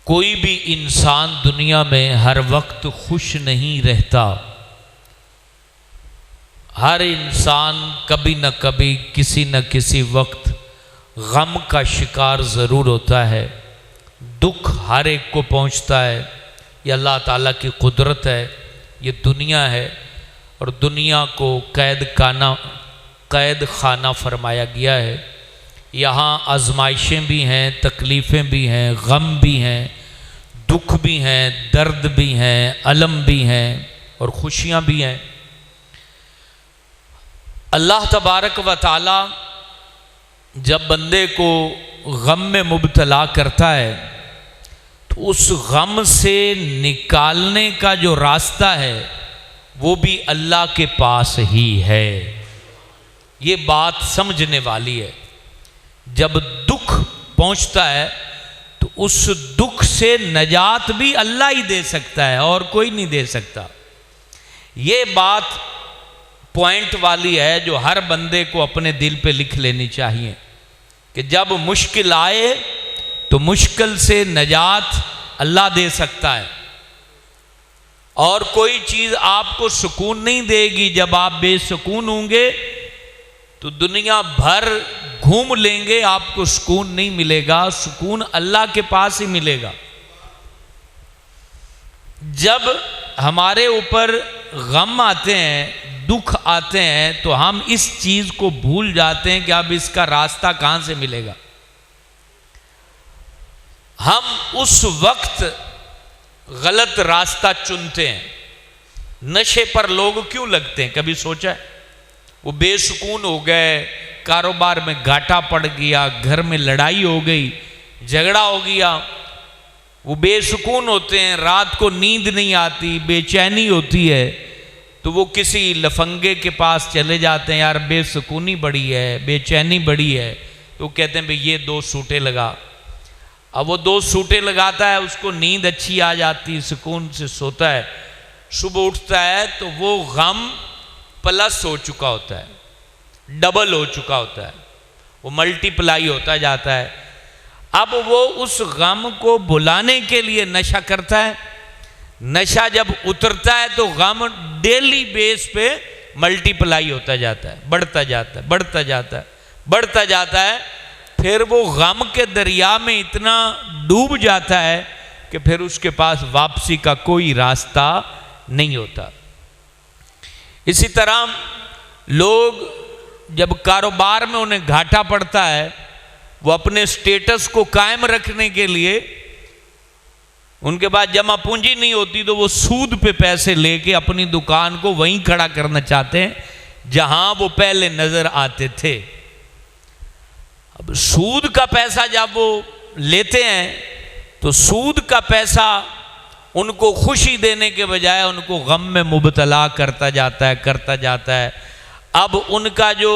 कोई भी इंसान दुनिया में हर वक्त खुश नहीं रहता। हर इंसान कभी न कभी किसी न किसी वक्त गम का शिकार ज़रूर होता है। दुख हर एक को पहुंचता है। ये अल्लाह ताला की कुदरत है, ये दुनिया है और दुनिया को कैद खाना फरमाया गया है। यहाँ आजमाइशें भी हैं, तकलीफ़ें भी हैं, गम भी हैं, दुख भी हैं, दर्द भी हैं, अलम भी हैं और खुशियाँ भी हैं। अल्लाह तबारक व ताला जब बंदे को गम में मुब्तला करता है तो उस गम से निकालने का जो रास्ता है वो भी अल्लाह के पास ही है। ये बात समझने वाली है। जब दुख पहुंचता है तो उस दुख से नजात भी अल्लाह ही दे सकता है और कोई नहीं दे सकता। ये बात पॉइंट वाली है जो हर बंदे को अपने दिल पे लिख लेनी चाहिए कि जब मुश्किल आए तो मुश्किल से नजात अल्लाह दे सकता है और कोई चीज़ आपको सुकून नहीं देगी। जब आप बेसुकून होंगे तो दुनिया भर घूम लेंगे, आपको सुकून नहीं मिलेगा। सुकून अल्लाह के पास ही मिलेगा। जब हमारे ऊपर गम आते हैं, दुख आते हैं तो हम इस चीज़ को भूल जाते हैं कि अब इसका रास्ता कहाँ से मिलेगा। हम उस वक्त गलत रास्ता चुनते हैं। नशे पर लोग क्यों लगते हैं, कभी सोचा है? वो बेसुकून हो गए, कारोबार में घाटा पड़ गया, घर में लड़ाई हो गई, झगड़ा हो गया, वो बेसुकून होते हैं, रात को नींद नहीं आती, बेचैनी होती है, तो वो किसी लफंगे के पास चले जाते हैं। यार बेसुकूनी बड़ी है, बेचैनी बड़ी है, तो कहते हैं भाई ये 2 सूटे लगा। अब वो 2 सूटे लगाता है, उसको नींद अच्छी आ जाती, सुकून से सोता है। सुबह उठता है तो वो गम प्लस हो चुका होता है, डबल हो चुका होता है, वो मल्टीप्लाई होता जाता है। अब वो उस गम को भुलाने के लिए नशा करता है। नशा जब उतरता है तो गम डेली बेस पे मल्टीप्लाई होता जाता है, बढ़ता जाता है, बढ़ता जाता है, बढ़ता जाता है। फिर वो गम के दरिया में इतना डूब जाता है कि फिर उसके पास वापसी का कोई रास्ता नहीं होता। इसी तरह लोग जब कारोबार में उन्हें घाटा पड़ता है, वो अपने स्टेटस को कायम रखने के लिए उनके पास जमा पूंजी नहीं होती तो वो सूद पे पैसे लेके अपनी दुकान को वहीं खड़ा करना चाहते हैं जहां वो पहले नजर आते थे। अब सूद का पैसा जब वो लेते हैं तो सूद का पैसा उनको खुशी देने के बजाय उनको गम में मुब्तला करता जाता है, करता जाता है। अब उनका जो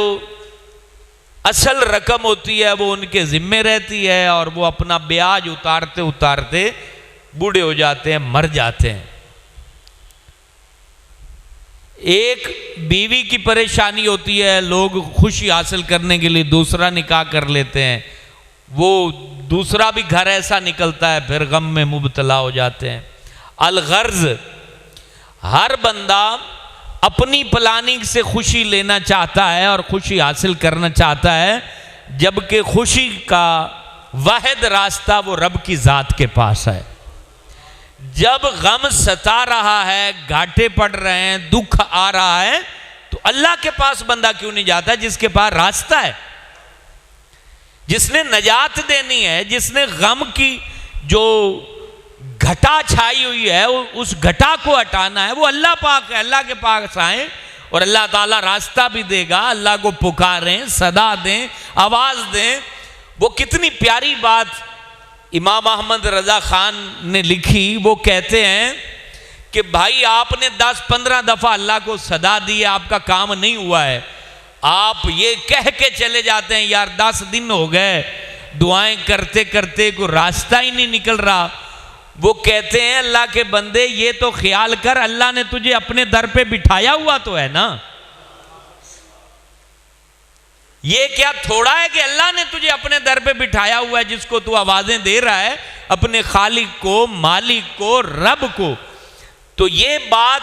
असल रकम होती है वो उनके जिम्मे रहती है और वो अपना ब्याज उतारते उतारते बूढ़े हो जाते हैं, मर जाते हैं। एक बीवी की परेशानी होती है, लोग खुशी हासिल करने के लिए दूसरा निकाह कर लेते हैं, वो दूसरा भी घर ऐसा निकलता है, फिर गम में मुब्तला हो जाते हैं। अलगर्ज, हर बंदा अपनी प्लानिंग से खुशी लेना चाहता है और खुशी हासिल करना चाहता है, जबकि खुशी का वाहिद रास्ता वो रब की ज़ात के पास है। जब गम सता रहा है, घाटे पड़ रहे हैं, दुख आ रहा है, तो अल्लाह के पास बंदा क्यों नहीं जाता जिसके पास रास्ता है, जिसने नजात देनी है, जिसने गम की जो घटा छाई हुई है उस घटा को हटाना है, वो अल्लाह पाक है। अल्लाह के पास आए और अल्लाह ताला रास्ता भी देगा। अल्लाह को पुकारें, सदा दें, आवाज़ दें। वो कितनी प्यारी बात इमाम अहमद रज़ा ख़ान ने लिखी। वो कहते हैं कि भाई आपने 10-15 दफ़ा अल्लाह को सदा दी, आपका काम नहीं हुआ है। आप ये कह के चले जाते हैं यार 10 दिन हो गए दुआएं करते करते, कोई रास्ता ही नहीं निकल रहा। वो कहते हैं अल्लाह के बंदे ये तो ख्याल कर, अल्लाह ने तुझे अपने दर पे बिठाया हुआ तो है ना। ये क्या थोड़ा है कि अल्लाह ने तुझे अपने दर पे बिठाया हुआ है जिसको तू आवाजें दे रहा है, अपने खालिक को, मालिक को, रब को। तो ये बात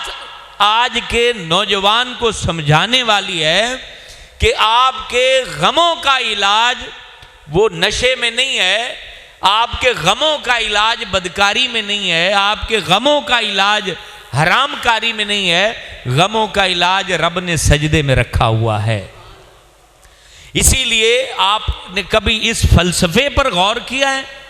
आज के नौजवान को समझाने वाली है कि आपके गमों का इलाज वो नशे में नहीं है, आपके गमों का इलाज बदकारी में नहीं है, आपके गमों का इलाज हरामकारी में नहीं है, गमों का इलाज रब ने सजदे में रखा हुआ है। इसीलिए आपने कभी इस फलसफे पर गौर किया है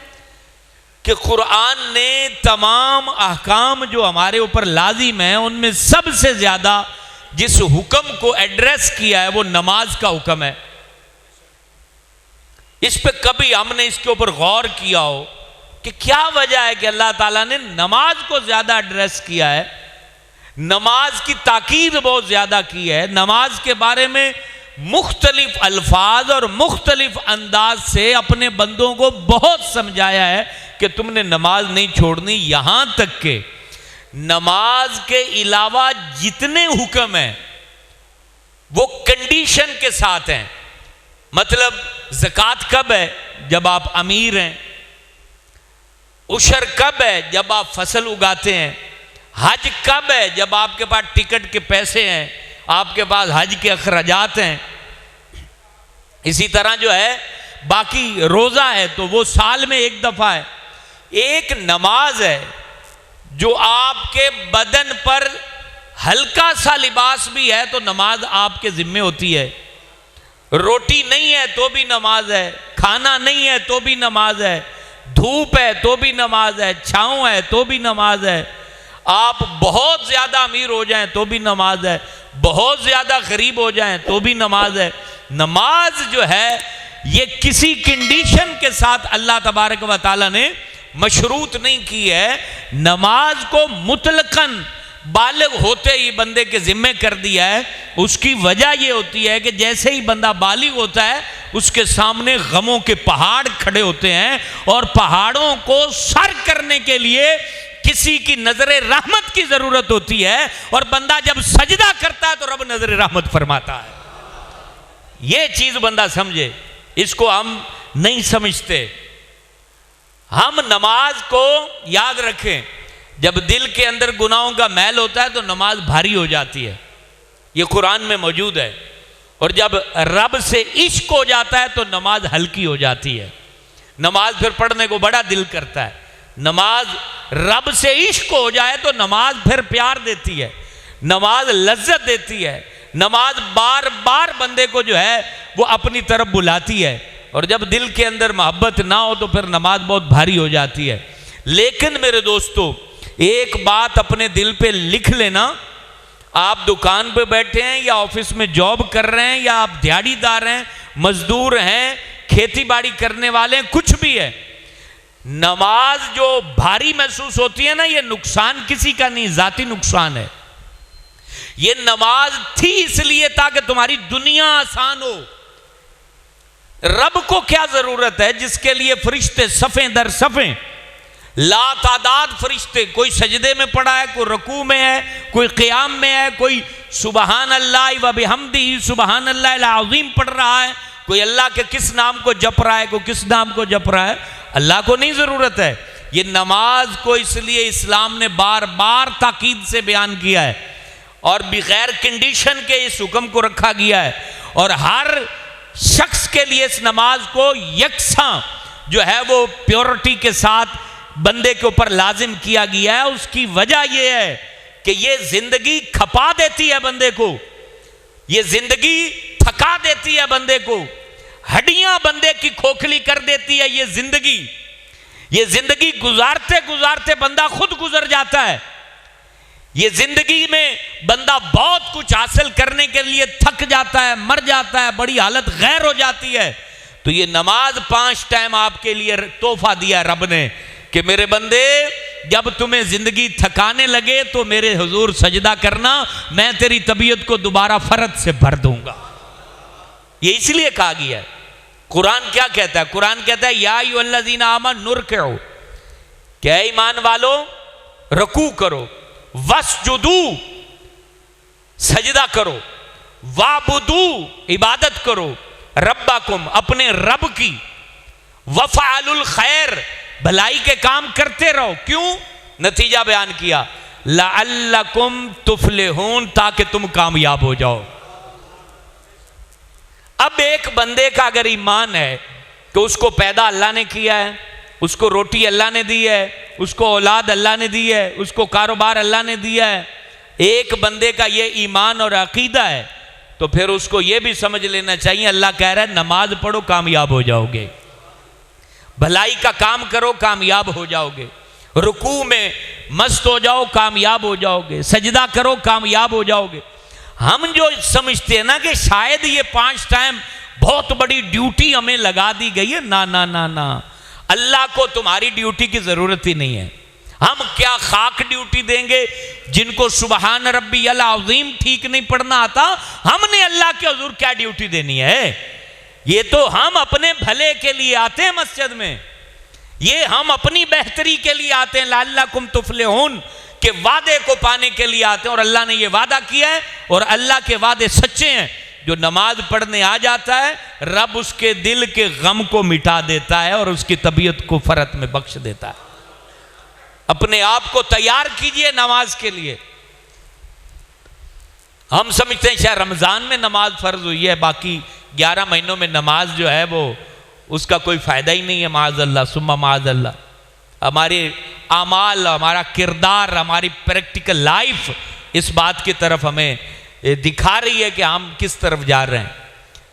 कि कुरान ने तमाम अहकाम जो हमारे ऊपर लाजिम है उनमें सबसे ज्यादा जिस हुक्म को एड्रेस किया है वो नमाज का हुक्म है। इस पे कभी हमने इसके ऊपर गौर किया हो कि क्या वजह है कि अल्लाह ताला ने नमाज को ज्यादा एड्रेस किया है, नमाज की ताकीद बहुत ज्यादा की है, नमाज के बारे में मुख्तलिफ अल्फाज और मुख्तलिफ अंदाज से अपने बंदों को बहुत समझाया है कि तुमने नमाज नहीं छोड़नी। यहां तक के नमाज के अलावा जितने हुक्म हैं वो कंडीशन के साथ हैं। मतलब ज़कात कब है? जब आप अमीर हैं। उशर कब है? जब आप फसल उगाते हैं। हज कब है? जब आपके पास टिकट के पैसे हैं, आपके पास हज के अखराजात हैं। इसी तरह जो है बाकी रोज़ा है तो वो साल में एक दफ़ा है। एक नमाज है जो आपके बदन पर हल्का सा लिबास भी है तो नमाज आपके जिम्मे होती है। रोटी नहीं है तो भी नमाज है, खाना नहीं है तो भी नमाज है, धूप है तो भी नमाज है, छाँव है तो भी नमाज है, आप बहुत ज़्यादा अमीर हो जाएं तो भी नमाज है, बहुत ज़्यादा गरीब हो जाएं तो भी नमाज है। नमाज जो है ये किसी कंडीशन के साथ अल्लाह तबारक व तआला ने मशरूत नहीं की है। नमाज को मुतलकन बालिग होते ही बंदे के जिम्मे कर दिया है। उसकी वजह यह होती है कि जैसे ही बंदा बालिग होता है उसके सामने गमों के पहाड़ खड़े होते हैं और पहाड़ों को सर करने के लिए किसी की नजरे रहमत की जरूरत होती है और बंदा जब सजदा करता है तो रब नजरे रहमत फरमाता है। यह चीज बंदा समझे, इसको हम नहीं समझते। हम नमाज को याद रखें, जब दिल के अंदर गुनाहों का मैल होता है तो नमाज भारी हो जाती है, ये कुरान में मौजूद है। और जब रब से इश्क हो जाता है तो नमाज हल्की हो जाती है, नमाज फिर पढ़ने को बड़ा दिल करता है। नमाज रब से इश्क हो जाए तो नमाज फिर प्यार देती है, नमाज लज्जत देती है, नमाज बार बार बंदे को जो है वो अपनी तरफ बुलाती है। और जब दिल के अंदर मोहब्बत ना हो तो फिर नमाज बहुत भारी हो जाती है। लेकिन मेरे दोस्तों एक बात अपने दिल पे लिख लेना, आप दुकान पे बैठे हैं या ऑफिस में जॉब कर रहे हैं या आप दिहाड़ीदार हैं, मजदूर हैं, खेती बाड़ी करने वाले हैं, कुछ भी है, नमाज जो भारी महसूस होती है ना, ये नुकसान किसी का नहीं, जाती नुकसान है। ये नमाज थी इसलिए ताकि तुम्हारी दुनिया आसान हो। रब को क्या जरूरत है जिसके लिए फरिश्ते सफ़े दर सफ़े लातादाद फरिश्ते, कोई सजदे में पड़ा है, कोई रकू में है, कोई क़ियाम में है, कोई सुबहान अल्लाह व बिहम्दिही सुबहान अल्लाह अज़ीम पढ़ रहा है, कोई अल्लाह के किस नाम को जप रहा है, कोई किस नाम को जप रहा है। अल्लाह को नहीं ज़रूरत है। ये नमाज को इसलिए इस्लाम ने बार बार ताकीद से बयान किया है और बगैर कंडीशन के इस हुक्म को रखा गया है और हर शख्स के लिए इस नमाज को यकसा जो है वो प्योरिटी के साथ बंदे के ऊपर लाजिम किया गया है। उसकी वजह यह है कि ये जिंदगी खपा देती है बंदे को, ये जिंदगी थका देती है बंदे को, हड्डियां बंदे की खोखली कर देती है ये जिंदगी गुजारते गुजारते बंदा खुद गुजर जाता है। ये जिंदगी में बंदा बहुत कुछ हासिल करने के लिए थक जाता है, मर जाता है, बड़ी हालत गैर हो जाती है। तो ये नमाज 5 टाइम आपके लिए तोहफा दिया रब ने कि मेरे बंदे जब तुम्हें जिंदगी थकाने लगे तो मेरे हुजूर सजदा करना, मैं तेरी तबीयत को दोबारा फरद से भर दूंगा। ये इसलिए कहा गया है। कुरान क्या कहता है? कुरान कहता है या अय्युहल्लज़ीना आमनू रुकू, क्या ईमान वालों रकू करो, वस्जुदू सजदा करो, वाबुदू इबादत करो, रब्बाकुम अपने रब की, वफ़अलुल खैर भलाई के काम करते रहो। क्यों? नतीजा बयान किया, लअल्लकुम तुफलिहून, ताकि तुम कामयाब हो जाओ। अब एक बंदे का अगर ईमान है कि उसको पैदा अल्लाह ने किया है, उसको रोटी अल्लाह ने दी है, उसको औलाद अल्लाह ने दी है, उसको कारोबार अल्लाह ने दिया है, एक बंदे का ये ईमान और अकीदा है, तो फिर उसको ये भी समझ लेना चाहिए अल्लाह कह रहा है नमाज पढ़ो कामयाब हो जाओगे, भलाई का काम करो कामयाब हो जाओगे, रुकू में मस्त हो जाओ कामयाब हो जाओगे, सजदा करो कामयाब हो जाओगे। हम जो समझते हैं ना कि शायद ये 5 टाइम बहुत बड़ी ड्यूटी हमें लगा दी गई है, ना ना ना ना, अल्लाह को तुम्हारी ड्यूटी की जरूरत ही नहीं है। हम क्या खाक ड्यूटी देंगे जिनको सुबहान रब्बी अल अज़ीम ठीक नहीं पढ़ना आता, हमने अल्लाह के हुजूर क्या ड्यूटी देनी है? ये तो हम अपने भले के लिए आते हैं मस्जिद में, ये हम अपनी बेहतरी के लिए आते हैं, लअल्लकुम तुफलिहून के वादे को पाने के लिए आते हैं। और अल्लाह ने ये वादा किया है और अल्लाह के वादे सच्चे हैं। जो नमाज पढ़ने आ जाता है रब उसके दिल के गम को मिटा देता है और उसकी तबीयत को फरत में बख्श देता है। अपने आप को तैयार कीजिए नमाज के लिए। हम समझते हैं शायद रमजान में नमाज फर्ज हुई है, बाकी 11 महीनों में नमाज जो है वो उसका कोई फायदा ही नहीं है। माज़अल्लाह सुम्मा माज़अल्लाह। हमारे आमाल, हमारा किरदार, हमारी प्रैक्टिकल लाइफ इस बात की तरफ हमें दिखा रही है कि हम किस तरफ जा रहे हैं।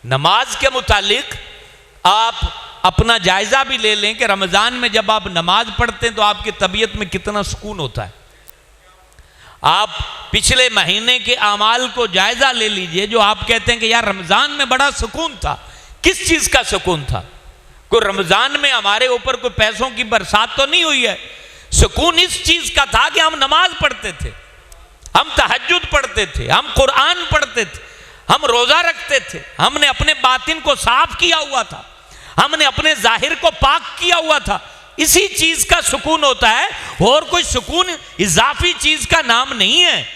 नमाज के मुतालिक आप अपना जायजा भी ले लें कि रमजान में जब आप नमाज पढ़ते हैं तो आपकी तबीयत में कितना सुकून होता है। आप पिछले महीने के आमाल को जायजा ले लीजिए जो आप कहते हैं कि यार रमजान में बड़ा सुकून था। किस चीज का सुकून था? कोई रमजान में हमारे ऊपर कोई पैसों की बरसात तो नहीं हुई है। सुकून इस चीज का था कि हम नमाज पढ़ते थे, हम तहज्जुद पढ़ते थे, हम कुरान पढ़ते थे, हम रोजा रखते थे, हमने अपने बातिन को साफ किया हुआ था, हमने अपने जाहिर को पाक किया हुआ था। इसी चीज का सुकून होता है, और कोई सुकून इजाफी चीज का नाम नहीं है।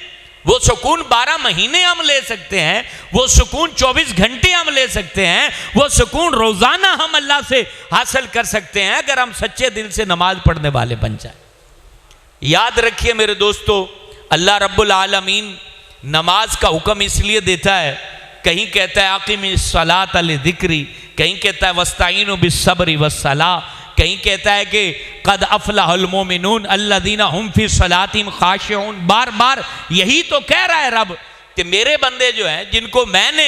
वो सुकून 12 महीने हम ले सकते हैं, वो सुकून 24 घंटे हम ले सकते हैं, वो सुकून रोजाना हम अल्लाह से हासिल कर सकते हैं अगर हम सच्चे दिल से नमाज पढ़ने वाले बन जाए। याद रखिए मेरे दोस्तों, अल्लाह रब्बुल आलमीन नमाज का हुक्म इसलिए देता है, कहीं कहता है आक़िमिस सलात लिज़िक्री, कहीं कहता है वस्ताईनु बिस्सब्रि वस्सलाह, कहीं कहता है कि क़द अफ़लहुल मोमिनून अल्लज़ीना हुम फ़ी सलातिहिम ख़ाशिऊन। बार बार यही तो कह रहा है रब कि मेरे बंदे जो हैं, जिनको मैंने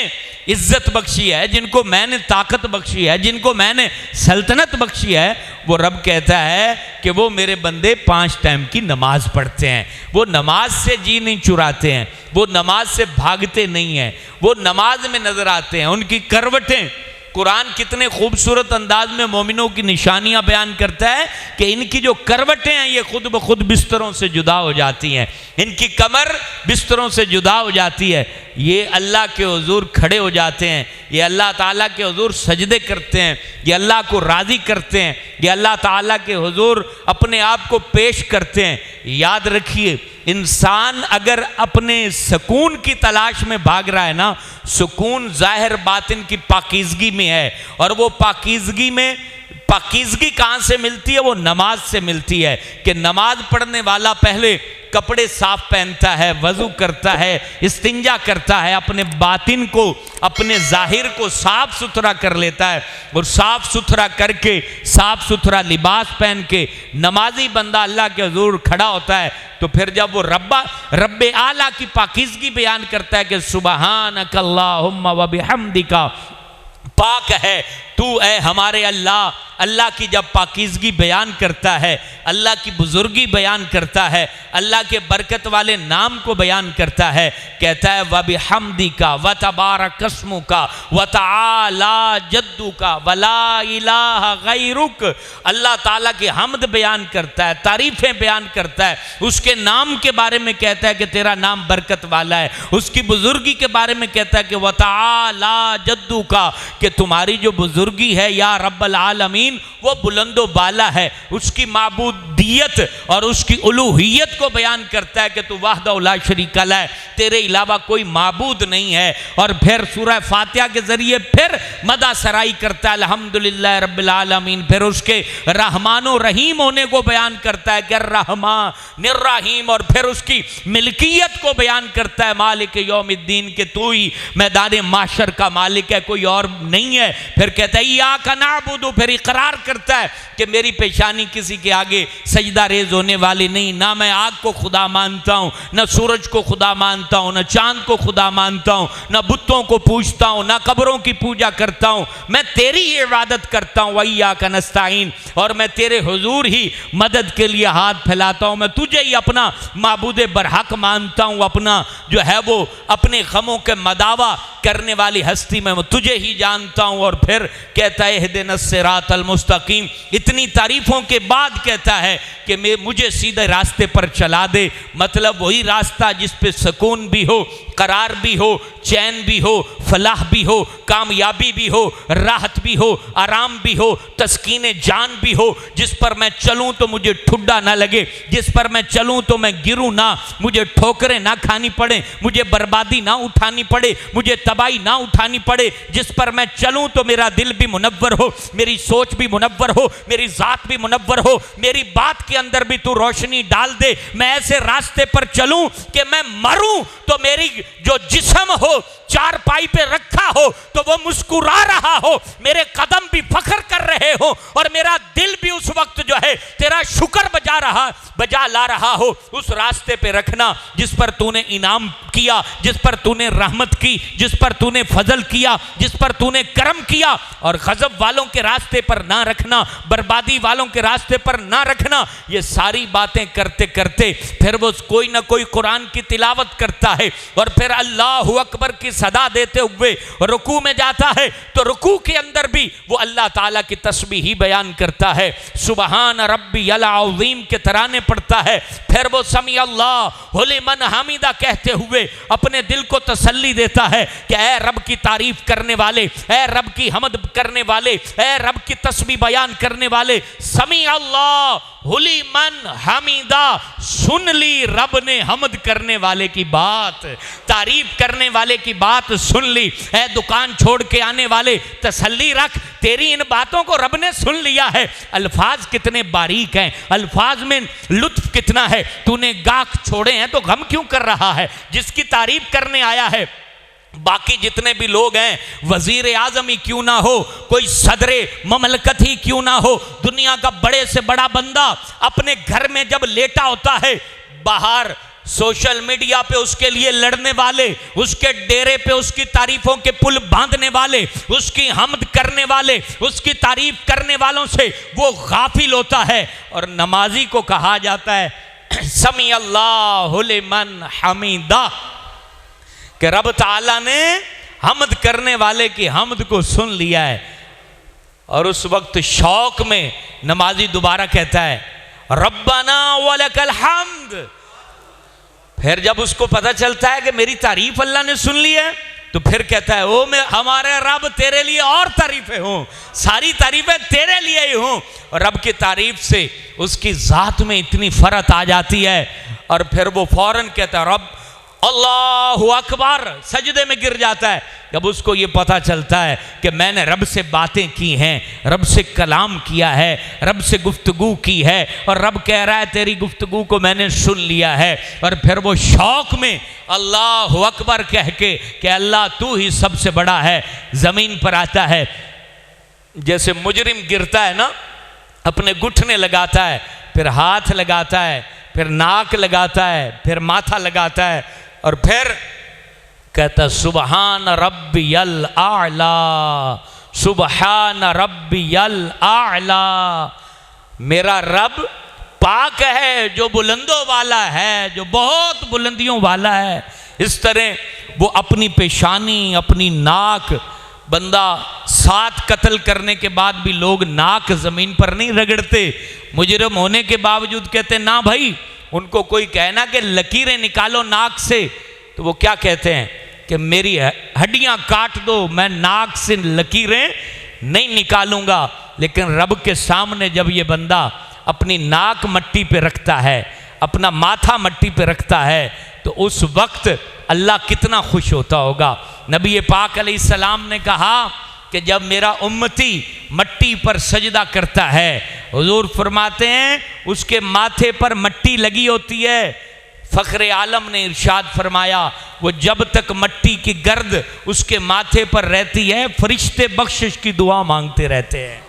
इज्जत बख्शी है, जिनको मैंने ताकत बख्शी है, जिनको मैंने सल्तनत बख्शी है, वो रब कहता है कि वो मेरे बंदे 5 टाइम की नमाज पढ़ते हैं। वो नमाज से जी नहीं चुराते हैं, वो नमाज से भागते नहीं हैं, वो नमाज में नजर आते हैं। उनकी करवटें, कुरान कितने खूबसूरत अंदाज में मोमिनों की निशानियां बयान करता है कि इनकी जो करवटें हैं ये खुद ब खुद बिस्तरों से जुदा हो जाती हैं, इनकी कमर बिस्तरों से जुदा हो जाती है। ये अल्लाह के हुजूर खड़े हो जाते हैं, ये अल्लाह ताला के हुजूर सजदे करते हैं, ये अल्लाह को राज़ी करते हैं, ये अल्लाह ताला के हुजूर अपने आप को पेश करते हैं। याद रखिए, इंसान अगर अपने सुकून की तलाश में भाग रहा है ना, सुकून ज़ाहिर बातिन की पाकीज़गी में है। और वो पाकीज़गी कहाँ से मिलती है? वो नमाज से मिलती है कि नमाज पढ़ने वाला पहले कपड़े साफ पहनता है, वज़ू करता है, इस्तिंजा करता है, अपने बातिन को, अपने ज़ाहिर को साफ सुथरा कर लेता है, और साफ सुथरा करके साफ सुथरा लिबास पहन के नमाजी बंदा अल्लाह के हुजूर खड़ा होता है। तो फिर जब वो रब्बे आला की पाकीज़गी बयान करता है कि सुबहानका अल्लाहुम्मा व बिहम्दिका, पाक है तू ए हमारे अल्लाह, अल्लाह की जब पाकीज़गी बयान करता है, अल्लाह की बुजुर्गी बयान करता है, अल्लाह के बरकत वाले नाम को बयान करता है, कहता है व बिहम्दिका व तबारक अस्मुका व तआला जद्दुका व ला इलाहा गैरुक। अल्लाह ताला की हम्द बयान करता है, तारीफ़ें बयान करता है, उसके नाम के बारे में कहता है कि तेरा नाम बरकत वाला है, उसकी बुजुर्गी के बारे में कहता है कि व तआला जद्दुका, कि तुम्हारी जो बुजुर्गी है या रब्बल आलमीन वो बुलंदो बाला है। उसकी माबूदियत और उसकी उलूहियत को बयान करता है कि तू वाहदा ला शरीका लह, तेरे अलावा कोई माबूद नहीं है। और फिर सूरह फातिहा के जरिए फिर मदा सराई करता है अल्हम्दुलिल्लाह रब्बिल आलमीन। फिर उसके रहमान और रहीम होने को बयान करता है कि अर्रहमान निर्रहीम। और फिर उसकी मिल्कियत को बयान करता है मालिक यौमिद्दीन के तू ही मैदान माशर का मालिक है, कोई और नहीं है। फिर कहता है इय्याका नअबुदु, फिर इकरार करता है कि मेरी पेशानी किसी के आगे सजदा रेज होने वाली नहीं, ना मैं आग को खुदा मानता हूँ, न सूरज को खुदा मानता हूँ, न चांद को खुदा मानता हूँ, न बुतों को पूजता हूँ, न कब्रों की पूजा करता हूँ, मैं तेरी इबादत करता हूँ। वइय्याका नस्तईन, और मैं तेरे हुजूर ही मदद के लिए हाथ फैलाता हूँ। मैं तुझे ही अपना माबूद बरहक मानता हूँ, अपना जो है वो अपने गमों के मदावा करने वाली हस्ती में तुझे ही जानता हूँ। और फिर कहता है इहदिनस सिरातल मुस्तकीम। इतनी तारीफों के बाद कहता है कि मैं मुझे सीधे रास्ते पर चला दे, मतलब वही रास्ता जिस पे सुकून भी हो, करार भी हो, चैन भी हो, फलाह भी हो, कामयाबी भी हो, राहत भी हो, आराम भी हो, तस्कीने जान भी हो, जिस पर मैं चलूं तो मुझे ठुड्डा ना लगे, जिस पर मैं चलूं तो मैं गिरूं ना, मुझे ठोकरें ना खानी पड़े, मुझे बर्बादी ना उठानी पड़े, मुझे तबाही ना उठानी पड़े, जिस पर मैं चलूं तो मेरा दिल भी मुनव्वर हो, मेरी सोच भी मुनव्वर हो, मेरी ज़ात भी मुनव्वर हो, मेरी बात के अंदर भी तू रोशनी डाल दे। मैं ऐसे रास्ते पर चलूं कि मैं मरूं तो मेरी जो जिस्म हो चार पाई पे रखा हो तो वो मुस्कुरा रहा हो, मेरे कदम भी फख्र कर रहे हो, और मेरा दिल भी उस वक्त जो है तेरा शुक्र बजा ला रहा हो। उस रास्ते पे रखना जिस पर तूने इनाम किया, जिस पर तूने रहमत की, जिस पर तूने फजल किया, जिस पर तूने करम किया। और गजब वालों के रास्ते पर ना रखना, बर्बादी वालों के रास्ते पर ना रखना। ये सारी बातें करते करते फिर वो कोई ना कोई कुरान की तिलावत करता है, और फिर अल्लाहु अकबर की सदा देते हुए रुकू में जाता है, तो रुकू के अंदर भी वो अल्लाह ताला की तस्बीह ही बयान करता है, सुबहान रब्बियल अज़ीम के तराने पढ़ता है। फिर वो समी अल्लाहु लिमन हमीदा कहते हुए अपने दिल को तसल्ली देता है कि ऐ रब की तारीफ करने वाले, ऐ रब की हमद करने वाले, ऐ रब की तस्बीह बयान करने वाले, समी अल्लाहु लिमन हमीदा, सुन ली रब ने हमद करने वाले की बात, तारीफ करने वाले की बात सुन ली। ऐ दुकान छोड़ के आने वाले तसल्ली रख, तेरी इन बातों को रब ने सुन लिया है। अल्फाज कितने बारीक हैं, अल्फाज में लुत्फ कितना है। तूने गाख छोड़े हैं तो गम क्यों कर रहा है? जिसकी तारीफ करने आया है, बाकी जितने भी लोग हैं, वजीर आजम ही क्यों ना हो, कोई सदरे ममलकत ही क्यों ना हो, दुनिया का बड़े से बड़ा बंदा अपने घर में जब लेटा होता है, बाहर सोशल मीडिया पे उसके लिए लड़ने वाले, उसके डेरे पे उसकी तारीफों के पुल बांधने वाले, उसकी हमद करने वाले, उसकी तारीफ करने वालों से वो गाफिल होता है। और नमाजी को कहा जाता है समी अल्लाहु लिमन हमीदा, कि रब ताला ने हमद करने वाले की हमद को सुन लिया है। और उस वक्त शौक में नमाजी दोबारा कहता है रब्बना वलकल हम्द। फिर जब उसको पता चलता है कि मेरी तारीफ अल्लाह ने सुन ली है, तो फिर कहता है ओ मैं हमारे रब तेरे लिए और तारीफें हों, सारी तारीफें तेरे लिए ही हों। और रब की तारीफ से उसकी ज़ात में इतनी फ़रत आ जाती है, और फिर वो फौरन कहता है रब अल्लाहु अकबर, सजदे में गिर जाता है। जब उसको ये पता चलता है कि मैंने रब से बातें की हैं, रब से कलाम किया है, रब से गुफ्तगू की है, और रब कह रहा है तेरी गुफ्तगू को मैंने सुन लिया है। और फिर वो शौक में अल्लाहु अकबर कह के कि अल्लाह तू ही सबसे बड़ा है, ज़मीन पर आता है। जैसे मुजरिम गिरता है ना, अपने घुटने लगाता है, फिर हाथ लगाता है, फिर नाक लगाता है, फिर माथा लगाता है, और फिर कहता सुबहान रब्बियल आला, सुबहान रब्बियल आला, मेरा रब पाक है जो बुलंदों वाला है, जो बहुत बुलंदियों वाला है। इस तरह वो अपनी पेशानी, अपनी नाक, बंदा 7 कत्ल करने के बाद भी लोग नाक ज़मीन पर नहीं रगड़ते, मुजरिम होने के बावजूद कहते ना भाई, उनको कोई कहना कि लकीरें निकालो नाक से, तो वो क्या कहते हैं कि मेरी हड्डियां काट दो, मैं नाक से लकीरें नहीं निकालूंगा। लेकिन रब के सामने जब ये बंदा अपनी नाक मट्टी पे रखता है, अपना माथा मट्टी पे रखता है, तो उस वक्त अल्लाह कितना खुश होता होगा। नबी पाक अलैहिस्सलाम ने कहा कि जब मेरा उम्मती मट्टी पर सजदा करता है, हुजूर फरमाते हैं उसके माथे पर मट्टी लगी होती है। फ़ख्र आलम ने इरशाद फरमाया वो जब तक मट्टी की गर्द उसके माथे पर रहती है फरिश्ते बख्शिश की दुआ मांगते रहते हैं।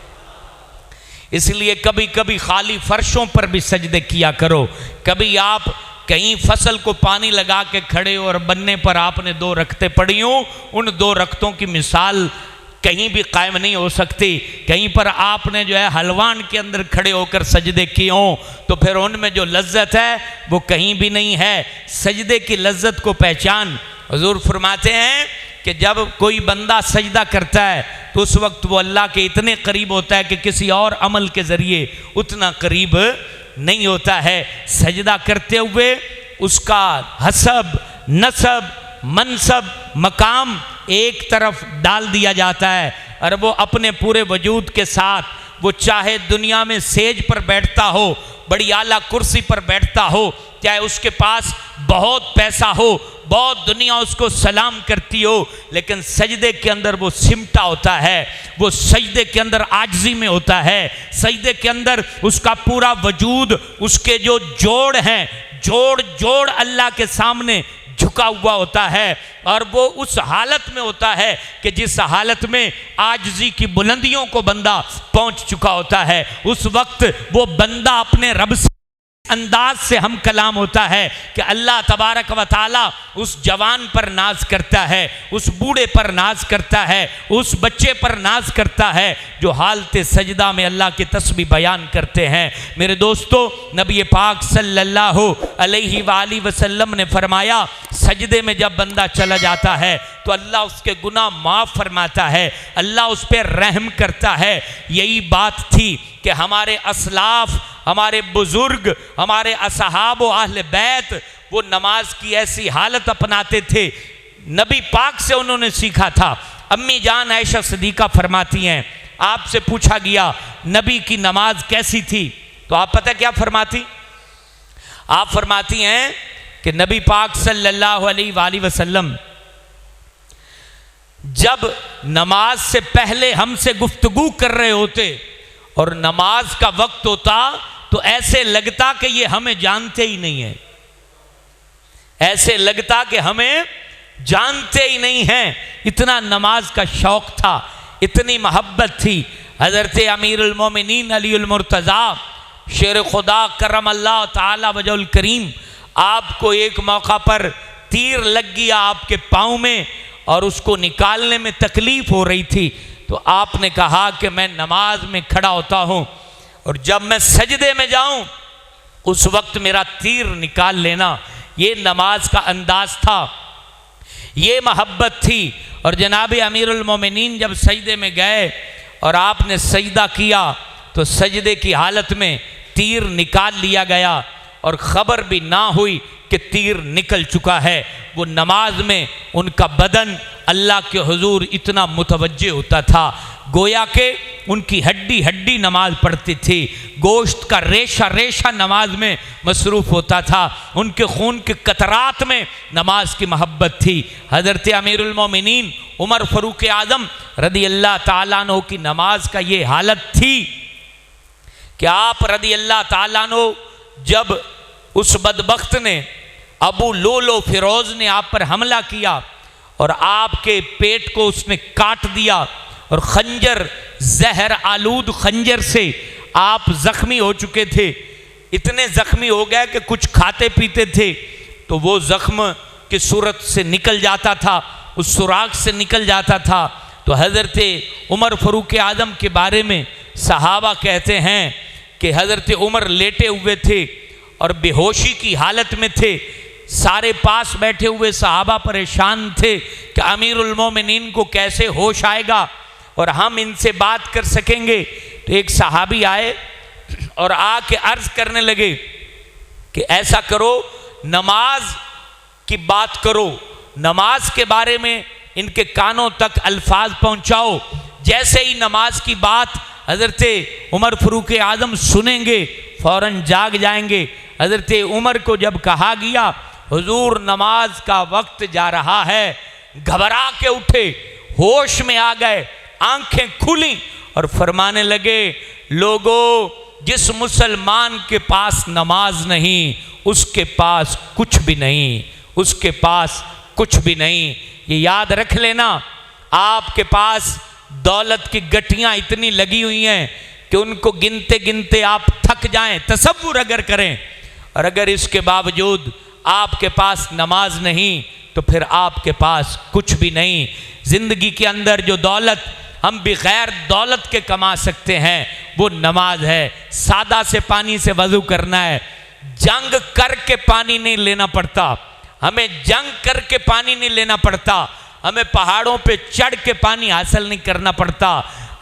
इसलिए कभी कभी खाली फर्शों पर भी सजदे किया करो। कभी आप कहीं फसल को पानी लगा के खड़े हो और बनने पर आपने 2 रखते पड़ी हो, उन 2 रखतों की मिसाल कहीं भी कायम नहीं हो सकती। कहीं पर आपने जो है हलवान के अंदर खड़े होकर सजदे किए हों तो फिर उनमें जो लज्जत है वो कहीं भी नहीं है। सजदे की लज्जत को पहचान। हुजूर फरमाते हैं कि जब कोई बंदा सजदा करता है तो उस वक्त वो अल्लाह के इतने करीब होता है कि किसी और अमल के ज़रिए उतना करीब नहीं होता है। सजदा करते हुए उसका हसब, नसब, मनसब, मकाम एक तरफ डाल दिया जाता है और वो अपने पूरे वजूद के साथ, वो चाहे दुनिया में सेज पर बैठता हो, बड़ी आला कुर्सी पर बैठता हो, चाहे उसके पास बहुत पैसा हो, बहुत दुनिया उसको सलाम करती हो, लेकिन सजदे के अंदर वो सिमटा होता है। वो सजदे के अंदर आजिज़ी में होता है। सजदे के अंदर उसका पूरा वजूद, उसके जो जोड़ हैं, जोड़ अल्लाह के सामने झुका हुआ होता है और वो उस हालत में होता है कि जिस हालत में आजिज़ी की बुलंदियों को बंदा पहुंच चुका होता है। उस वक्त वो बंदा अपने रब से अंदाज से हम कलाम होता है कि अल्लाह तबारक व ताला उस जवान पर नाज करता है, उस बूढ़े पर नाज करता है, उस बच्चे पर नाज करता है जो हालते सजदा में अल्लाह की तस्बीह बयान करते हैं। मेरे दोस्तों, नबी पाक सल्लल्लाहु अलैहि वसल्लम ने फरमाया सजदे में जब बंदा चला जाता है तो अल्लाह उसके गुनाह माफ़ फरमाता है, अल्लाह उस पर रहम करता है। यही बात थी कि हमारे असलाफ, हमारे बुजुर्ग, हमारे असहाब व अहले बैत वो नमाज की ऐसी हालत अपनाते थे, नबी पाक से उन्होंने सीखा था। अम्मी जान आयशा सिद्दीक़ा फरमाती हैं आपसे पूछा गया नबी की नमाज कैसी थी, तो आप पता क्या फरमाती? आप फरमाती हैं कि नबी पाक सल्लल्लाहु अलैहि वसल्लम जब नमाज से पहले हमसे गुफ्तगू कर रहे होते और नमाज का वक्त होता तो ऐसे लगता कि ये हमें जानते ही नहीं है, ऐसे लगता कि हमें जानते ही नहीं हैं। इतना नमाज का शौक था, इतनी मोहब्बत थी। हज़रत अमीरुल मोमिनीन अलीउल मुर्तज़ा शेर खुदा करम अल्लाह ताला वजहुल करीम, आपको एक मौका पर तीर लग गया आपके पाँव में और उसको निकालने में तकलीफ हो रही थी, तो आपने कहा कि मैं नमाज में खड़ा होता हूँ और जब मैं सजदे में जाऊँ उस वक्त मेरा तीर निकाल लेना। ये नमाज का अंदाज था, ये मोहब्बत थी। और जनाब अमीरुल मोमिनीन जब सजदे में गए और आपने सजदा किया तो सजदे की हालत में तीर निकाल लिया गया और ख़बर भी ना हुई कि तीर निकल चुका है। वो नमाज में उनका बदन अल्लाह के हुजूर इतना मुतवज्जे होता था, गोया के उनकी हड्डी हड्डी नमाज पढ़ती थी, गोश्त का रेशा रेशा नमाज में मसरूफ़ होता था, उनके खून के कतरात में नमाज की मोहब्बत थी। हज़रत अमीरुल मोमिनीन उमर फ़ारूक आज़म रदी अल्लाह ताला अन्हु की नमाज का ये हालत थी कि आप रदी अल्लाह ताला अन्हु जब उस बदबख्त ने अबू लोलो फिरोज ने आप पर हमला किया और आपके पेट को उसने काट दिया और खंजर, जहर आलूद खंजर से आप जख्मी हो चुके थे, इतने जख्मी हो गए कि कुछ खाते पीते थे तो वो जख्म की सूरत से निकल जाता था, उस सुराख से निकल जाता था। तो हज़रत उमर फ़ारूक आज़म के बारे में सहाबा कहते हैं कि हज़रत उमर लेटे हुए थे और बेहोशी की हालत में थे। सारे पास बैठे हुए सहाबा परेशान थे कि अमीरुल मोमिनीन को कैसे होश आएगा और हम इनसे बात कर सकेंगे। तो एक सहाबी आए और आके अर्ज़ करने लगे कि ऐसा करो, नमाज की बात करो, नमाज के बारे में इनके कानों तक अल्फाज पहुंचाओ। जैसे ही नमाज की बात हज़रत उमर फ़ारूक आज़म सुनेंगे फ़ौरन जाग जाएंगे। हज़रत उमर को जब कहा गया हुजूर नमाज का वक्त जा रहा है, घबरा के उठे, होश में आ गए, आंखें खुली और फरमाने लगे, लोगों, जिस मुसलमान के पास नमाज नहीं उसके पास कुछ भी नहीं, उसके पास कुछ भी नहीं। ये याद रख लेना, आपके पास दौलत की गठियां इतनी लगी हुई हैं कि उनको गिनते गिनते आप थक जाएं, तसव्वुर अगर करें, और अगर इसके बावजूद आपके पास नमाज नहीं तो फिर आपके पास कुछ भी नहीं। जिंदगी के अंदर जो दौलत हम बगैर दौलत के कमा सकते हैं वो नमाज है। सादा से पानी से वजू करना है, जंग करके पानी नहीं लेना पड़ता, हमें जंग करके पानी नहीं लेना पड़ता, हमें पहाड़ों पे चढ़ के पानी हासिल नहीं करना पड़ता,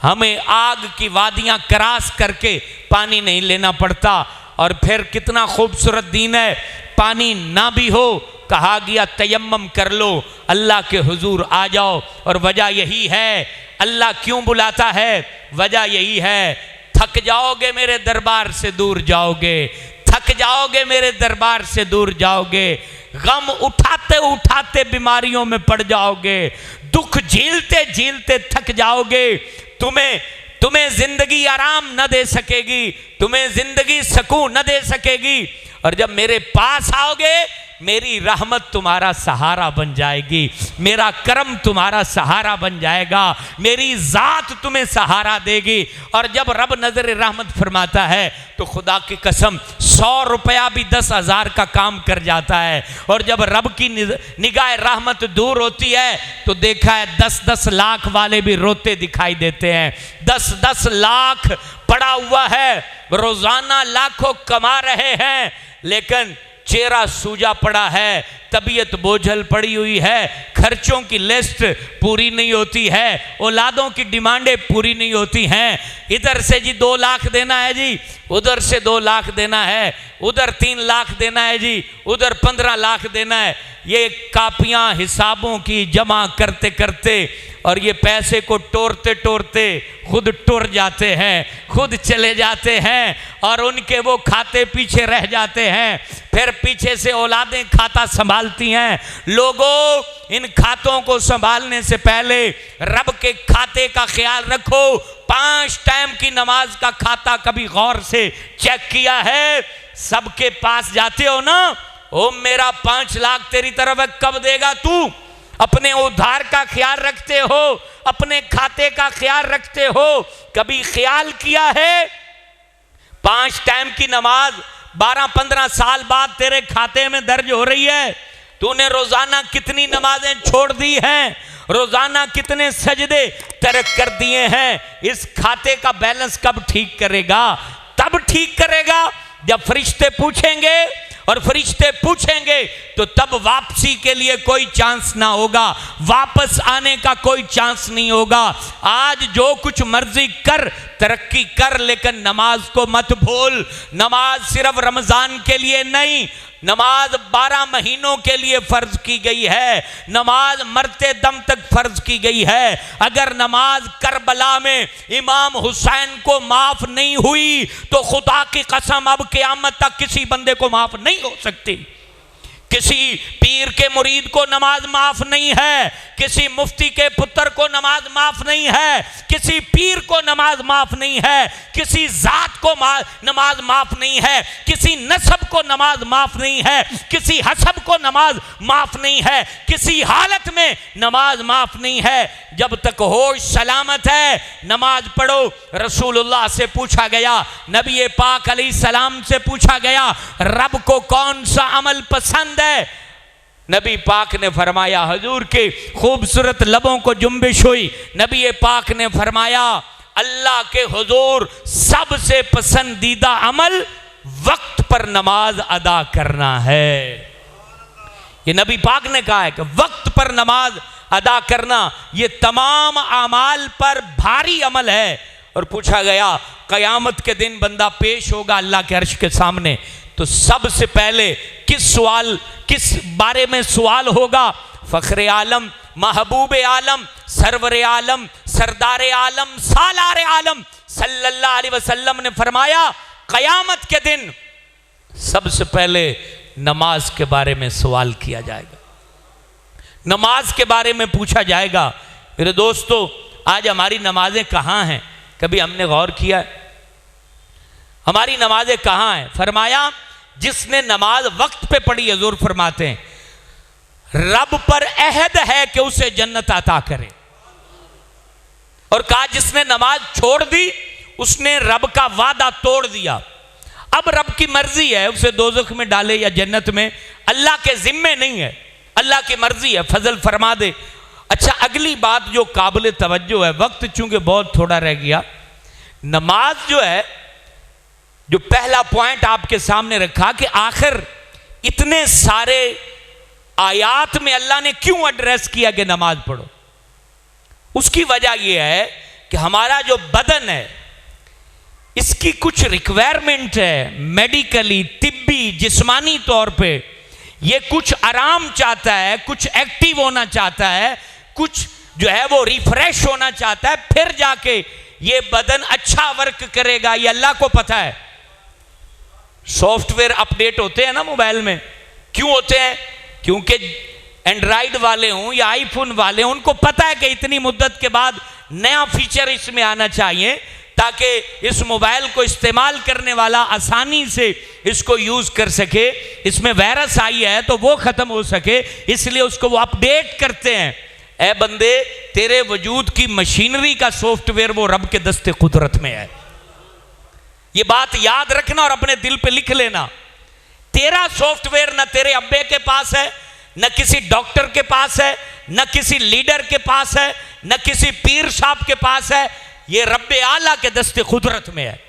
हमें आग की वादियां क्रॉस करके पानी नहीं लेना पड़ता। और फिर कितना खूबसूरत दीन है, पानी ना भी हो कहा गया तयम्मम कर लो, अल्लाह के हुजूर आ जाओ। और वजह यही है, अल्लाह क्यों बुलाता है, वजह यही है, थक जाओगे मेरे दरबार से दूर जाओगे, थक जाओगे मेरे दरबार से दूर जाओगे, गम उठाते उठाते बीमारियों में पड़ जाओगे, दुख झेलते झेलते थक जाओगे, तुम्हें जिंदगी आराम न दे सकेगी, तुम्हें जिंदगी सुकून न दे सकेगी। और जब मेरे पास आओगे मेरी रहमत तुम्हारा सहारा बन जाएगी, मेरा करम तुम्हारा सहारा बन जाएगा, मेरी जात तुम्हें सहारा देगी। और जब रब नजर रहमत फरमाता है तो खुदा की कसम 100 रुपया भी 10,000 का काम कर जाता है। और जब रब की निगाह रहमत दूर होती है तो देखा है 10-10 लाख वाले भी रोते दिखाई देते हैं। 10-10 लाख पड़ा हुआ है, रोजाना लाखों कमा रहे हैं, लेकिन चेहरा सूजा पड़ा है, तबीयत बोझल पड़ी हुई है, खर्चों की लिस्ट पूरी नहीं होती है, औलादों की डिमांडें पूरी नहीं होती हैं। इधर से जी 2 लाख देना है जी, उधर से 2 लाख देना है, उधर 3 लाख देना है जी, उधर 15 लाख देना है। ये कापियां हिसाबों की जमा करते करते और ये पैसे को टोरते टोरते खुद टुर जाते हैं, खुद चले जाते हैं और उनके वो खाते पीछे रह जाते हैं। फिर पीछे से औलादें खाता संभालती हैं। लोगों, इन खातों को संभालने से पहले रब के खाते का ख्याल रखो। 5 टाइम की नमाज का खाता कभी गौर से चेक किया है? सबके पास जाते हो ना, ओ मेरा 5 लाख तेरी तरफ है, कब देगा तू? अपने उधार का ख्याल रखते हो, अपने खाते का ख्याल रखते हो, कभी ख्याल किया है 5 टाइम की नमाज 12-15 साल बाद तेरे खाते में दर्ज हो रही है? तूने रोजाना कितनी नमाजें छोड़ दी हैं, रोजाना कितने सजदे तर्क कर दिए हैं? इस खाते का बैलेंस कब ठीक करेगा? तब ठीक करेगा जब फरिश्ते पूछेंगे, और फरिश्ते पूछेंगे तो तब वापसी के लिए कोई चांस ना होगा, वापस आने का कोई चांस नहीं होगा। आज जो कुछ मर्जी कर, तरक्की कर, लेकिन नमाज को मत भूल। नमाज सिर्फ रमजान के लिए नहीं, नमाज 12 महीनों के लिए फर्ज की गई है, नमाज मरते दम तक फर्ज की गई है। अगर नमाज करबला में इमाम हुसैन को माफ नहीं हुई तो खुदा की कसम अब क़यामत तक किसी बंदे को माफ नहीं हो सकती। किसी पीर के मुरीद को नमाज माफ नहीं है, किसी मुफ्ती के पुत्र को नमाज माफ नहीं है, किसी पीर को नमाज माफ नहीं है, किसी जात को नमाज माफ नहीं है, किसी नसब को नमाज माफ नहीं है, किसी हसब को नमाज माफ नहीं है, किसी हालत में नमाज माफ नहीं है। जब तक होश सलामत है नमाज पढ़ो। रसूलुल्लाह से पूछा गया, नबी पाक अलैहिस्सलाम से पूछा गया, रब को कौन सा अमल पसंद है? नबी पाक ने फरमाया, हुजूर के खूबसूरत लबों को जुम्बिश हुई। नबी पाक ने फरमाया, अल्लाह के हुजूर सबसे पसंदीदा अमल वक्त पर नमाज अदा करना है। ये नबी पाक ने कहा है कि वक्त पर नमाज अदा करना ये तमाम आमाल पर भारी अमल है। और पूछा गया, क़यामत के दिन बंदा पेश होगा अल्लाह के अर्श के सामने, तो सबसे पहले किस बारे में सवाल होगा? फ़ख्र आलम, महबूब आलम, सरवर आलम, सरदार आलम, सालार आलम सल्लल्लाहु अलैहि वसल्लम ने फरमाया, क़यामत के दिन सबसे पहले नमाज के बारे में सवाल किया जाएगा, नमाज के बारे में पूछा जाएगा। मेरे दोस्तों, आज हमारी नमाजें कहाँ हैं? कभी हमने गौर किया है हमारी नमाजें कहाँ हैं? फरमाया जिसने नमाज वक्त पे पढ़ी, हुजूर फरमाते हैं रब पर अहद है कि उसे जन्नत अता करे। और कहा जिसने नमाज छोड़ दी उसने रब का वादा तोड़ दिया। अब रब की मर्जी है उसे दोज़ख में डाले या जन्नत में, अल्लाह के जिम्मे नहीं है, अल्लाह की मर्जी है, फजल फरमा दे। अच्छा, अगली बात जो काबिल तवज्जो है, वक्त चूंकि बहुत थोड़ा रह गया, नमाज जो है, जो पहला पॉइंट आपके सामने रखा कि आखिर इतने सारे आयात में अल्लाह ने क्यों एड्रेस किया कि नमाज पढ़ो। उसकी वजह यह है कि हमारा जो बदन है इसकी कुछ रिक्वायरमेंट है, मेडिकली, तिब्बी, जिस्मानी तौर पे ये कुछ आराम चाहता है, कुछ एक्टिव होना चाहता है, कुछ जो है वो रिफ्रेश होना चाहता है, फिर जाके ये बदन अच्छा वर्क करेगा। ये अल्लाह को पता है। सॉफ्टवेयर अपडेट होते हैं ना मोबाइल में, क्यों होते हैं? क्योंकि एंड्रॉइड वाले हों या आईफोन वाले हों, उनको पता है कि इतनी मुद्दत के बाद नया फीचर इसमें आना चाहिए ताकि इस मोबाइल को इस्तेमाल करने वाला आसानी से इसको यूज कर सके। इसमें वायरस आई है तो वो खत्म हो सके, इसलिए उसको वो अपडेट करते हैं। ए बंदे, तेरे वजूद की मशीनरी का सॉफ्टवेयर वो रब के दस्ते कुदरत में है। ये बात याद रखना और अपने दिल पे लिख लेना। तेरा सॉफ्टवेयर न तेरे अब्बे के पास है, न किसी डॉक्टर के पास है, न किसी लीडर के पास है, न किसी पीर साहब के पास है, ये रब्बे आला के दस्ते कुदरत में है।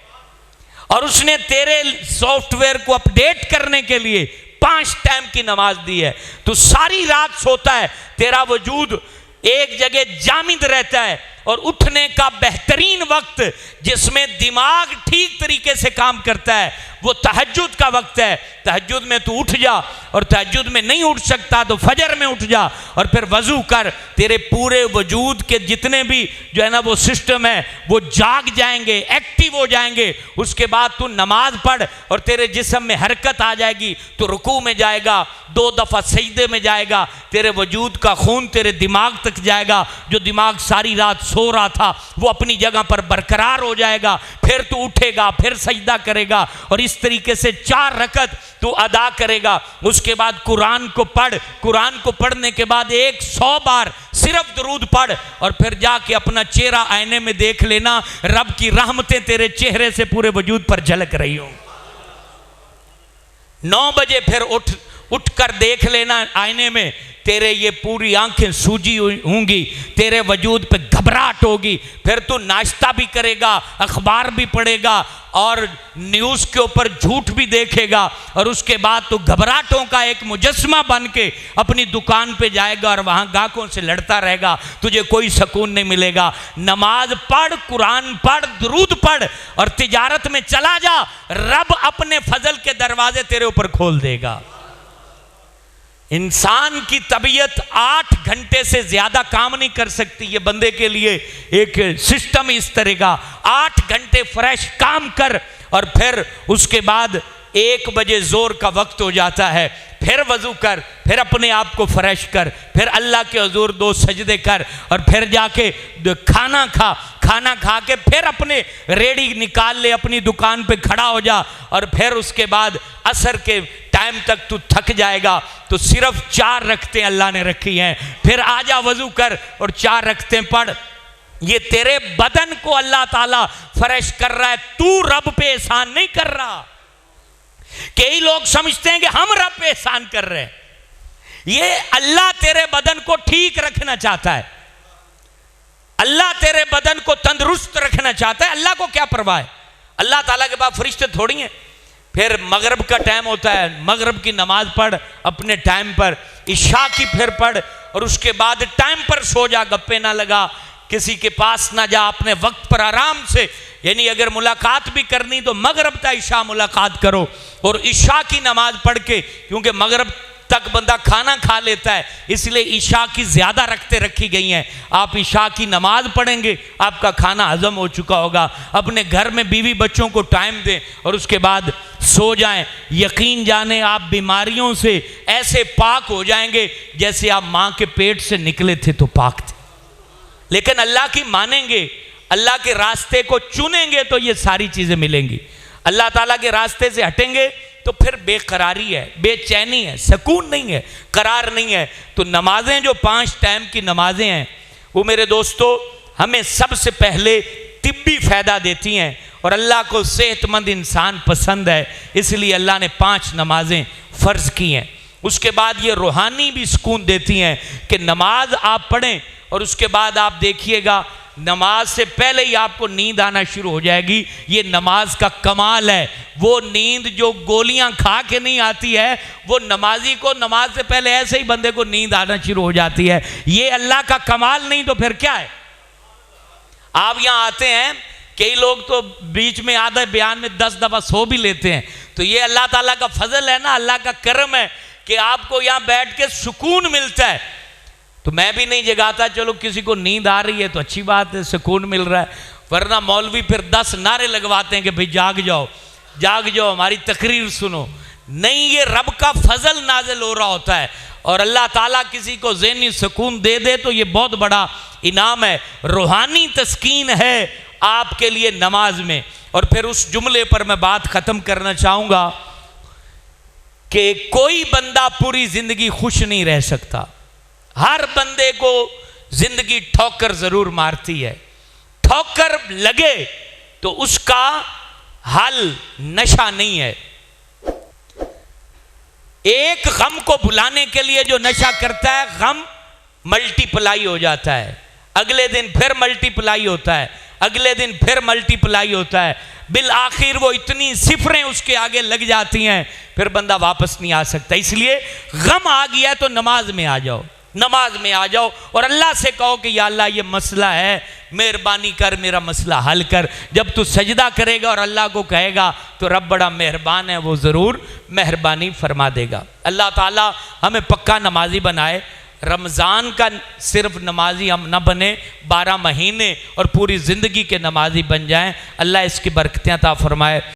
और उसने तेरे सॉफ्टवेयर को अपडेट करने के लिए 5 टाइम की नमाज दी है। तो सारी रात सोता है, तेरा वजूद एक जगह जामिद रहता है, और उठने का बेहतरीन वक्त जिसमें दिमाग ठीक तरीके से काम करता है वो तहज्जुद का वक्त है। तहज्जुद में तू उठ जा, और तहज्जुद में नहीं उठ सकता तो फजर में उठ जा और फिर वजू कर। तेरे पूरे वजूद के जितने भी जो है ना वो सिस्टम है वो जाग जाएंगे, एक्टिव हो जाएंगे। उसके बाद तू नमाज पढ़ और तेरे जिस्म में हरकत आ जाएगी। तो रुकू में जाएगा, 2 दफ़ा सजदे में जाएगा, तेरे वजूद का खून तेरे दिमाग तक जाएगा। जो दिमाग सारी रात सो रहा था वो अपनी जगह पर बरकरार हो जाएगा। फिर तू उठेगा, फिर सजदा करेगा, और इस तरीके से 4 रकत तू अदा करेगा। उसके बाद कुरान को पढ़। कुरान को पढ़ने के बाद 100 बार सिर्फ दरूद पढ़, और फिर जाके अपना चेहरा आईने में देख लेना, रब की रहमतें तेरे चेहरे से पूरे वजूद पर झलक रही हो। 9 बजे फिर उठ कर देख लेना आईने में, तेरे ये पूरी आंखें सूजी होंगी, तेरे वजूद पे घबराहट होगी। फिर तू नाश्ता भी करेगा, अखबार भी पढ़ेगा, और न्यूज़ के ऊपर झूठ भी देखेगा, और उसके बाद तू घबराहटों का एक मुजस्मा बन के अपनी दुकान पे जाएगा और वहाँ गाहकों से लड़ता रहेगा। तुझे कोई सुकून नहीं मिलेगा। नमाज पढ़, कुरान पढ़, दुरूद पढ़, और तिजारत में चला जा। रब अपने फजल के दरवाजे तेरे ऊपर खोल देगा। इंसान की तबीयत 8 घंटे से ज्यादा काम नहीं कर सकती। ये बंदे के लिए एक सिस्टम इस तरह का, 8 घंटे फ्रेश काम कर, और फिर उसके बाद 1 बजे जोर का वक्त हो जाता है। फिर वजू कर, फिर अपने आप को फ्रेश कर, फिर अल्लाह के हुजूर 2 सजदे कर, और फिर जाके खाना खा। खाना खा के फिर अपने रेडी निकाल ले, अपनी दुकान पे खड़ा हो जा, और फिर उसके बाद असर के टाइम तक तू थक जाएगा। तो सिर्फ 4 रखते अल्लाह ने रखी हैं। फिर आजा वजू कर और 4 रखते पढ़। ये तेरे बदन को अल्लाह ताला फ्रेश कर रहा है, तू रब पे एहसान नहीं कर रहा। कई लोग समझते हैं कि हम रब पे एहसान कर रहे हैं। ये अल्लाह तेरे बदन को ठीक रखना चाहता है, अल्लाह तेरे बदन को तंदुरुस्त रखना चाहता है। अल्लाह को क्या परवाह है? अल्लाह ताला के पास फरिश्ते थोड़ी हैं। फिर मगरिब का टाइम होता है, मगरिब की नमाज पढ़ अपने टाइम पर, इशा की फिर पढ़, और उसके बाद टाइम पर सो जा, गप्पे ना लगा, किसी के पास ना जा, अपने वक्त पर आराम से। यानी अगर मुलाकात भी करनी तो मगरिब तक इशा मुलाकात करो, और इशा की नमाज पढ़ के, क्योंकि मगरिब तक बंदा खाना खा लेता है, इसलिए ईशा की ज़्यादा रखते रखी गई हैं। आप ईशा की नमाज पढ़ेंगे, आपका खाना हजम हो चुका होगा। अपने घर में बीवी बच्चों को टाइम दें और उसके बाद सो जाएं। यकीन जाने आप बीमारियों से ऐसे पाक हो जाएंगे जैसे आप माँ के पेट से निकले थे तो पाक थे। लेकिन अल्लाह की मानेंगे, अल्लाह के रास्ते को चुनेंगे तो ये सारी चीज़ें मिलेंगी। अल्लाह ताला के रास्ते से हटेंगे तो फिर बेकरारी है, बेचैनी है, सुकून नहीं है, करार नहीं है। तो नमाजें जो 5 टाइम की नमाजें हैं वो मेरे दोस्तों हमें सबसे पहले तिब्बी फ़ायदा देती हैं और अल्लाह को सेहतमंद इंसान पसंद है, इसलिए अल्लाह ने 5 नमाजें फ़र्ज़ की हैं। उसके बाद ये रूहानी भी सुकून देती हैं कि नमाज आप पढ़ें और उसके बाद आप देखिएगा नमाज से पहले ही आपको नींद आना शुरू हो जाएगी। ये नमाज का कमाल है। वो नींद जो गोलियां खा के नहीं आती है, वो नमाजी को नमाज से पहले ऐसे ही बंदे को नींद आना शुरू हो जाती है। ये अल्लाह का कमाल नहीं तो फिर क्या है। आप यहाँ आते हैं, कई लोग तो बीच में आधे बयान में 10 दफ़ा सो भी लेते हैं, तो ये अल्लाह ताला का फजल है ना, अल्लाह का करम है कि आपको यहाँ बैठ के सुकून मिलता है। तो मैं भी नहीं जगाता, चलो किसी को नींद आ रही है तो अच्छी बात है, सुकून मिल रहा है। वरना मौलवी फिर 10 नारे लगवाते हैं कि भाई जाग जाओ, जाग जाओ, हमारी तकरीर सुनो। नहीं, ये रब का फजल नाजिल हो रहा होता है और अल्लाह ताला किसी को ज़हनी सुकून दे दे तो ये बहुत बड़ा इनाम है, रूहानी तस्कीन है आपके लिए नमाज में। और फिर उस जुमले पर मैं बात ख़त्म करना चाहूँगा कि कोई बंदा पूरी ज़िंदगी खुश नहीं रह सकता। हर बंदे को जिंदगी ठोकर जरूर मारती है। ठोकर लगे तो उसका हल नशा नहीं है। एक गम को भुलाने के लिए जो नशा करता है, गम मल्टीप्लाई हो जाता है, अगले दिन फिर मल्टीप्लाई होता है, अगले दिन फिर मल्टीप्लाई होता है, बिल आखिर वो इतनी सिफरें उसके आगे लग जाती हैं, फिर बंदा वापस नहीं आ सकता। इसलिए गम आ गया तो नमाज में आ जाओ, नमाज में आ जाओ और अल्लाह से कहो कि या अल्लाह ये मसला है, मेहरबानी कर, मेरा मसला हल कर। जब तू सजदा करेगा और अल्लाह को कहेगा तो रब बड़ा मेहरबान है, वो ज़रूर मेहरबानी फरमा देगा। अल्लाह ताला हमें पक्का नमाजी बनाए। रमज़ान का सिर्फ नमाजी हम न बने, 12 महीने और पूरी ज़िंदगी के नमाजी बन जाएं। अल्लाह इसकी बरकतें अता फरमाए।